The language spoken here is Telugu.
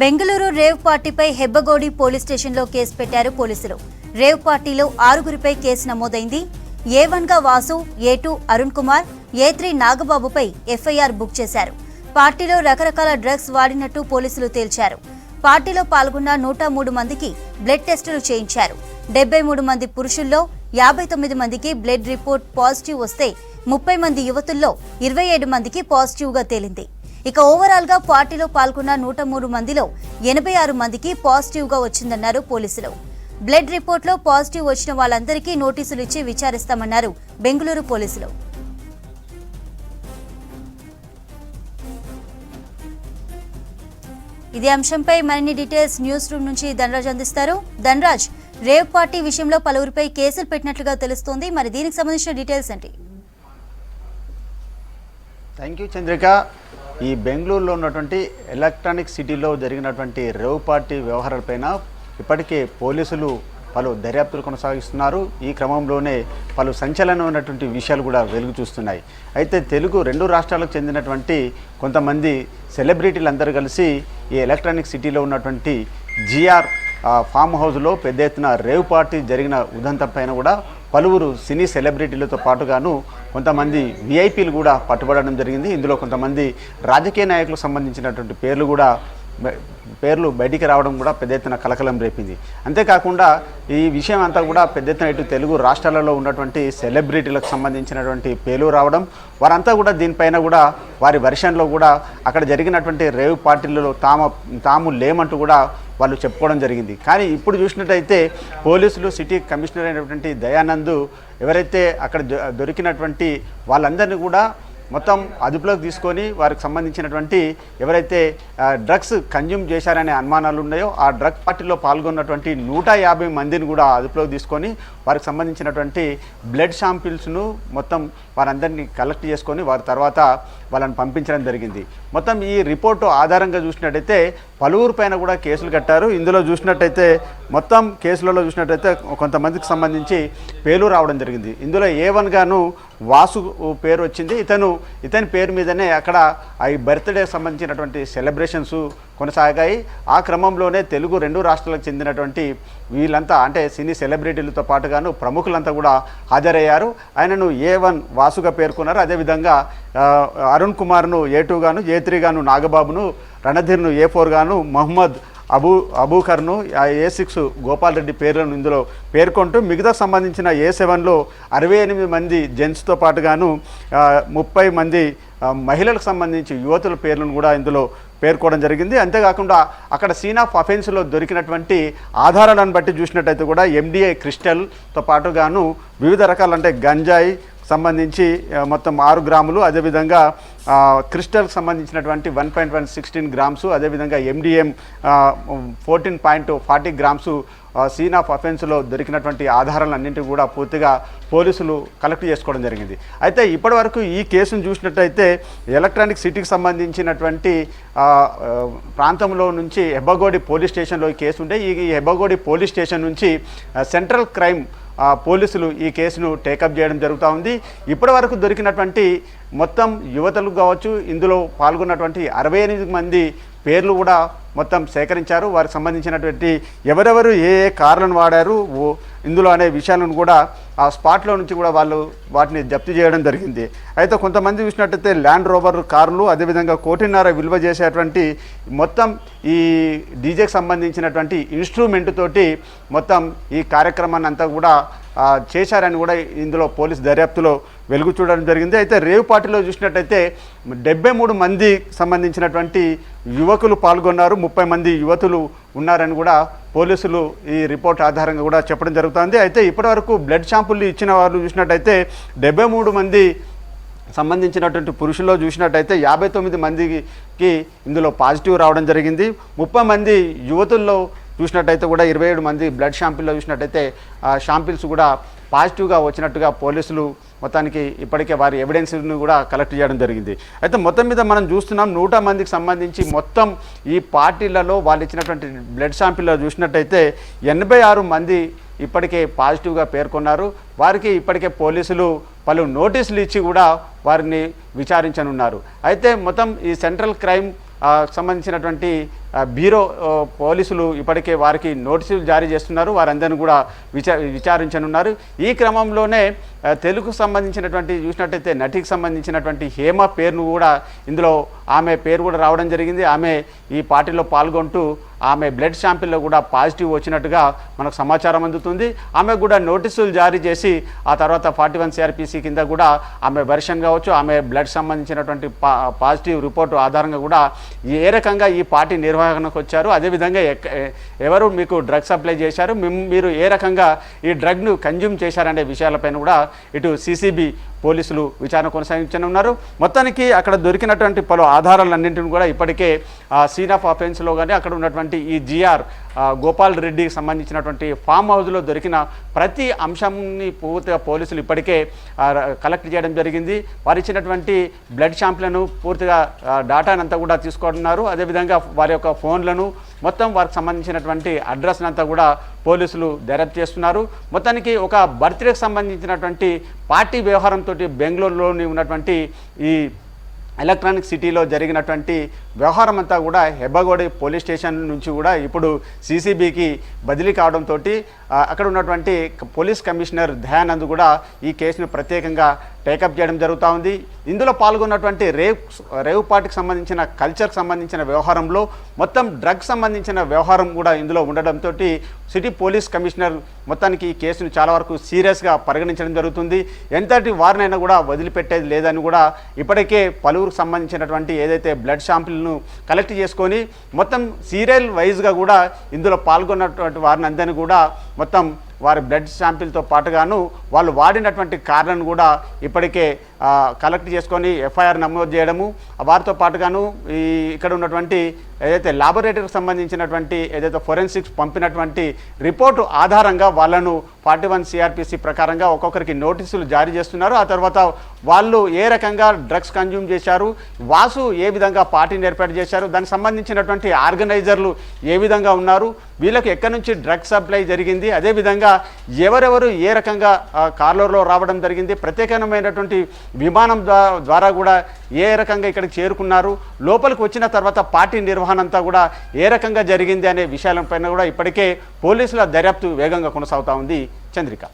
బెంగళూరు రేవ్ పార్టీపై హెబ్బగోడి పోలీస్ స్టేషన్లో కేసు పెట్టారు పోలీసులు. రేవ్ పార్టీలో 6గురిపై కేసు నమోదైంది. A1 గా వాసు, A2 అరుణ్ కుమార్, A3 నాగబాబుపై ఎఫ్ఐఆర్ బుక్ చేశారు. పార్టీలో రకరకాల డ్రగ్స్ వాడినట్టు పోలీసులు తేల్చారు. పార్టీలో పాల్గొన్న 103 మందికి బ్లడ్ టెస్టులు చేయించారు. 73 మంది పురుషుల్లో 59 మందికి బ్లడ్ రిపోర్ట్ పాజిటివ్ వస్తే 30 మంది యువతుల్లో 27 మందికి పాజిటివ్గా తేలింది. ఇక ఓవరాల్ గా పార్టీలో పాల్గొన్న 103 మందిలో 86 మందికి పాజిటివ్గా వచ్చిందన్నారు పోలీసులు. బ్లడ్ రిపోర్ట్లో పాజిటివ్ వచ్చిన వాళ్ళందరికీ నోటీసులు ఇచ్చి విచారిస్తామన్నారు బెంగళూరు పోలీసులు. ఇదే అంశంపై మరిన్ని డీటెయిల్స్ న్యూస్ రూమ్ నుంచి ధనరాజ్ అందిస్తారు. ధనరాజ్, రేవ్ పార్టీ విషయంలో పలువురిపై కేసులు పెట్టినట్లుగా తెలుస్తోంది. మరి దీనికి సంబంధించిన డీటెయిల్స్ ఏంటి? Thank you Chandrika. ఈ బెంగళూరులో ఉన్నటువంటి ఎలక్ట్రానిక్ సిటీలో జరిగినటువంటి రేవ్ పార్టీ వ్యవహారాలపైన ఇప్పటికే పోలీసులు పలు దర్యాప్తులు కొనసాగిస్తున్నారు. ఈ క్రమంలోనే పలు సంచలనమైనటువంటి విషయాలు కూడా వెలుగు చూస్తున్నాయి. అయితే తెలుగు 2 రాష్ట్రాలకు చెందినటువంటి కొంతమంది సెలబ్రిటీలందరూ కలిసి ఈ ఎలక్ట్రానిక్ సిటీలో ఉన్నటువంటి జిఆర్ ఫామ్ హౌస్లో పెద్ద ఎత్తున రేవ్ పార్టీ జరిగిన ఉదంతం పైన కూడా పలువురు సినీ సెలబ్రిటీలతో పాటుగాను కొంతమంది విఐపీలు కూడా పట్టుబడడం జరిగింది. ఇందులో కొంతమంది రాజకీయ నాయకులకు సంబంధించినటువంటి పేర్లు బయటికి రావడం కూడా పెద్ద ఎత్తున కలకలం రేపింది. అంతేకాకుండా ఈ విషయం అంతా కూడా పెద్ద ఎత్తున ఇటు తెలుగు రాష్ట్రాలలో ఉన్నటువంటి సెలబ్రిటీలకు సంబంధించినటువంటి పేర్లు రావడం, వారంతా కూడా దీనిపైన కూడా వారి వెర్షన్లో కూడా అక్కడ జరిగినటువంటి రేవ్ పార్టీలలో తాము లేమంటూ కూడా వాళ్ళు చెప్పుకోవడం జరిగింది. కానీ ఇప్పుడు చూసినట్టయితే పోలీసులు సిటీ కమిషనర్ అయినటువంటి దయానంద్ ఎవరైతే అక్కడ దొరికినటువంటి వాళ్ళందరినీ కూడా మొత్తం అదుపులోకి తీసుకొని వారికి సంబంధించినటువంటి ఎవరైతే డ్రగ్స్ కన్జ్యూమ్ చేశారనే అనుమానాలు ఉన్నాయో ఆ డ్రగ్ పార్టీలో పాల్గొన్నటువంటి 150 మందిని కూడా అదుపులోకి తీసుకొని వారికి సంబంధించినటువంటి బ్లడ్ శాంపిల్స్ను మొత్తం వారందరినీ కలెక్ట్ చేసుకొని వారి తర్వాత వాళ్ళని పంపించడం జరిగింది. మొత్తం ఈ రిపోర్టు ఆధారంగా చూసినట్టయితే పలువురు పైన కూడా కేసులు కట్టారు. ఇందులో చూసినట్టయితే మొత్తం కేసులలో చూసినట్టయితే కొంతమందికి సంబంధించి పేర్లు రావడం జరిగింది. ఇందులో A1 గాను వాసు పేరు వచ్చింది. ఇతని పేరు మీదనే అక్కడ ఈ బర్త్డే సంబంధించినటువంటి సెలబ్రేషన్స్ కొనసాగాయి. ఆ క్రమంలోనే తెలుగు 2 రాష్ట్రాలకు చెందినటువంటి వీళ్ళంతా అంటే సినీ సెలబ్రిటీలతో పాటుగాను ప్రముఖులంతా కూడా హాజరయ్యారు. ఆయనను A1 వాసుగా పేర్కొన్నారు. అదేవిధంగా అరుణ్ కుమార్ను A2 గాను, A3 గాను నాగబాబును, రణధీర్ను A4 గాను, మహమ్మద్ అబూకర్ను, A6 గోపాల్ రెడ్డి పేర్లను ఇందులో పేర్కొంటూ మిగతా సంబంధించిన A7లో 68 మంది జెంట్స్తో పాటుగాను 30 మంది మహిళలకు సంబంధించి యువతుల పేర్లను కూడా ఇందులో పేర్కోవడం జరిగింది. అంతేకాకుండా అక్కడ సీన్ ఆఫ్ అఫెన్స్లో దొరికినటువంటి ఆధారాలను బట్టి చూసినట్టయితే కూడా MDA క్రిస్టల్తో పాటుగాను వివిధ రకాల అంటే గంజాయి సంబంధించి మొత్తం 6 గ్రాములు, అదేవిధంగా క్రిస్టల్కి సంబంధించినటువంటి 1.116 గ్రామ్స్, అదేవిధంగా MDM 14.40 గ్రామ్స్ సీన్ ఆఫ్ అఫెన్స్లో దొరికినటువంటి ఆధారాలన్నింటినీ కూడా పూర్తిగా పోలీసులు కలెక్ట్ చేసుకోవడం జరిగింది. అయితే ఇప్పటి వరకు ఈ కేసును చూసినట్టయితే ఎలక్ట్రానిక్ సిటీకి సంబంధించినటువంటి ప్రాంతంలో నుంచి హెబ్బగోడి పోలీస్ స్టేషన్లో ఈ కేసు ఉంటే ఈ హెబ్బగోడి పోలీస్ స్టేషన్ నుంచి సెంట్రల్ క్రైమ్ పోలీసులు ఈ కేసును టేకప్ చేయడం జరుగుతూ ఉంది. ఇప్పటి వరకు దొరికినటువంటి మొత్తం యువతలు కావచ్చు, ఇందులో పాల్గొన్నటువంటి 68 మంది పేర్లు కూడా మొత్తం సేకరించారు. వారికి సంబంధించినటువంటి ఎవరెవరు ఏ కార్లను వాడారు ఇందులో అనే విషయాలను కూడా ఆ స్పాట్లో నుంచి కూడా వాళ్ళు వాటిని జప్తు చేయడం జరిగింది. అయితే కొంతమంది చూసినట్టయితే ల్యాండ్ రోవర్ కార్లు, అదేవిధంగా 1.5 కోటి విలువ చేసేటువంటి మొత్తం ఈ డీజేకి సంబంధించినటువంటి ఇన్స్ట్రుమెంట్ తోటి మొత్తం ఈ కార్యక్రమాన్ని అంతా కూడా చేశారని కూడా ఇందులో పోలీస్ దర్యాప్తులో వెలుగు చూడడం జరిగింది. అయితే రేవ్ పార్టీలో చూసినట్టయితే 73 మంది సంబంధించినటువంటి యువకులు పాల్గొన్నారు, 30 మంది యువతులు ఉన్నారని కూడా పోలీసులు ఈ రిపోర్ట్ ఆధారంగా కూడా చెప్పడం జరుగుతుంది. అయితే ఇప్పటివరకు బ్లడ్ శాంపుల్ ఇచ్చిన వాళ్ళు చూసినట్టయితే 73 మంది సంబంధించినటువంటి పురుషుల్లో చూసినట్టయితే 59 మందికి ఇందులో పాజిటివ్ రావడం జరిగింది. 30 మంది యువతుల్లో చూసినట్టయితే కూడా 27 మంది బ్లడ్ శాంపిల్లో చూసినట్టయితే శాంపిల్స్ కూడా పాజిటివ్గా వచ్చినట్టుగా పోలీసులు మొత్తానికి ఇప్పటికే వారి ఎవిడెన్స్ను కూడా కలెక్ట్ చేయడం జరిగింది. అయితే మొత్తం మీద మనం చూస్తున్నాం 100 మందికి సంబంధించి మొత్తం ఈ పార్టీలలో వాళ్ళు ఇచ్చినటువంటి బ్లడ్ శాంపిల్లో చూసినట్టయితే 86 మంది ఇప్పటికే పాజిటివ్గా పేర్కొన్నారు. వారికి ఇప్పటికే పోలీసులు పలు నోటీసులు ఇచ్చి కూడా వారిని విచారించనున్నారు. అయితే మొత్తం ఈ సెంట్రల్ క్రైమ్ సంబంధించినటువంటి బ్యూరో పోలీసులు ఇప్పటికే వారికి నోటీసులు జారీ చేస్తున్నారు. వారందరినీ కూడా విచారించనున్నారు. ఈ క్రమంలోనే తెలుగుకు సంబంధించినటువంటి చూసినట్టయితే నటికి సంబంధించినటువంటి హేమ పేరును కూడా ఇందులో ఆమె పేరు కూడా రావడం జరిగింది. ఆమె ఈ పార్టీలో పాల్గొంటూ ఆమె బ్లడ్ శాంపిల్లో కూడా పాజిటివ్ వచ్చినట్టుగా మనకు సమాచారం అందుతుంది. ఆమె కూడా నోటీసులు జారీ చేసి ఆ తర్వాత 41 CRPC కింద కూడా ఆమె వెర్షన్ కావచ్చు, ఆమె బ్లడ్ సంబంధించినటువంటి పాజిటివ్ రిపోర్టు ఆధారంగా కూడా ఏ రకంగా ఈ పార్టీ నిర్వహణకు వచ్చారు, అదేవిధంగా ఎవరు మీకు డ్రగ్ సప్లై చేశారు, మీరు ఏ రకంగా ఈ డ్రగ్ను కన్జ్యూమ్ చేశారనే విషయాలపైన కూడా ఇటు సిసిబి పోలీసులు విచారణ కొనసాగించనున్నారు. మొత్తానికి అక్కడ దొరికినటువంటి పలు ఆధారాలన్నింటిని కూడా ఇప్పటికే సీన్ ఆఫ్ అఫెన్స్లో కానీ అక్కడ ఉన్నటువంటి ఈ జిఆర్ గోపాల్ రెడ్డికి సంబంధించినటువంటి ఫామ్ హౌస్లో దొరికిన ప్రతి అంశాన్ని పూర్తిగా పోలీసులు ఇప్పటికే కలెక్ట్ చేయడం జరిగింది. వారు ఇచ్చినటువంటి బ్లడ్ శాంపుల్ను పూర్తిగా డాటానంతా కూడా తీసుకుంటున్నారు. అదేవిధంగా వారి యొక్క ఫోన్లను మొత్తం వారికి సంబంధించినటువంటి అడ్రస్ని అంతా కూడా పోలీసులు దర్యాప్తు చేస్తున్నారు. మొత్తానికి ఒక బర్త్డేకి సంబంధించినటువంటి పార్టీ వ్యవహారంతో బెంగళూరులోని ఉన్నటువంటి ఈ ఎలక్ట్రానిక్ సిటీలో జరిగినటువంటి వ్యవహారం అంతా కూడా హెబ్బగోడి పోలీస్ స్టేషన్ నుంచి కూడా ఇప్పుడు సిసిబికి బదిలీ కావడంతో అక్కడ ఉన్నటువంటి పోలీస్ కమిషనర్ దయానంద్ కూడా ఈ కేసును ప్రత్యేకంగా టేకప్ చేయడం జరుగుతూ ఉంది. ఇందులో పాల్గొన్నటువంటి రేవ్ పార్టీకి సంబంధించిన కల్చర్కి సంబంధించిన వ్యవహారంలో మొత్తం డ్రగ్స్ సంబంధించిన వ్యవహారం కూడా ఇందులో ఉండడంతో సిటీ పోలీస్ కమిషనర్ మొత్తానికి ఈ కేసును చాలా వరకు సీరియస్గా పరిగణించడం జరుగుతుంది. ఎంతటి వారినైనా కూడా వదిలిపెట్టేది లేదని కూడా ఇప్పటికే పలువురికి సంబంధించినటువంటి ఏదైతే బ్లడ్ శాంపిల్ను కలెక్ట్ చేసుకొని మొత్తం సీరియల్ వైజ్గా కూడా ఇందులో పాల్గొన్నటువంటి వారిని అందరినీ కూడా మొత్తం వారి బ్లడ్ శాంపిల్తో పాటుగాను వాళ్ళు వాడినటువంటి కార్లను కూడా ఇప్పటికే కలెక్ట్ చేసుకొని ఎఫ్ఐఆర్ నమోదు చేయడము, వారితో పాటుగాను ఇక్కడ ఉన్నటువంటి ఏదైతే లాబొరేటరీకి సంబంధించినటువంటి ఏదైతే ఫోరెన్సిక్స్ పంపినటువంటి రిపోర్టు ఆధారంగా వాళ్ళను 41 CRPC ప్రకారంగా ఒక్కొక్కరికి నోటీసులు జారీ చేస్తున్నారు. ఆ తర్వాత వాళ్ళు ఏ రకంగా డ్రగ్స్ కన్జ్యూమ్ చేశారు, వాసు ఏ విధంగా పార్టీని ఏర్పాటు చేశారు, దానికి సంబంధించినటువంటి ఆర్గనైజర్లు ఏ విధంగా ఉన్నారు, వీళ్ళకి ఎక్కడి నుంచి డ్రగ్స్ సప్లై జరిగింది, అదేవిధంగా ఎవరెవరు ఏ రకంగా కార్లలో రావడం జరిగింది, ప్రత్యేకమైనటువంటి విమానం ద్వారా కూడా ఏ రకంగా ఇక్కడికి చేరుకున్నారు, లోపలికి వచ్చిన తర్వాత పార్టీ నిర్వహణ అంతా కూడా ఏ రకంగా జరిగింది అనే విషయాలపైన కూడా ఇప్పటికే పోలీసుల దర్యాప్తు వేగంగా కొనసాగుతూ ఉంది. చంద్రిక.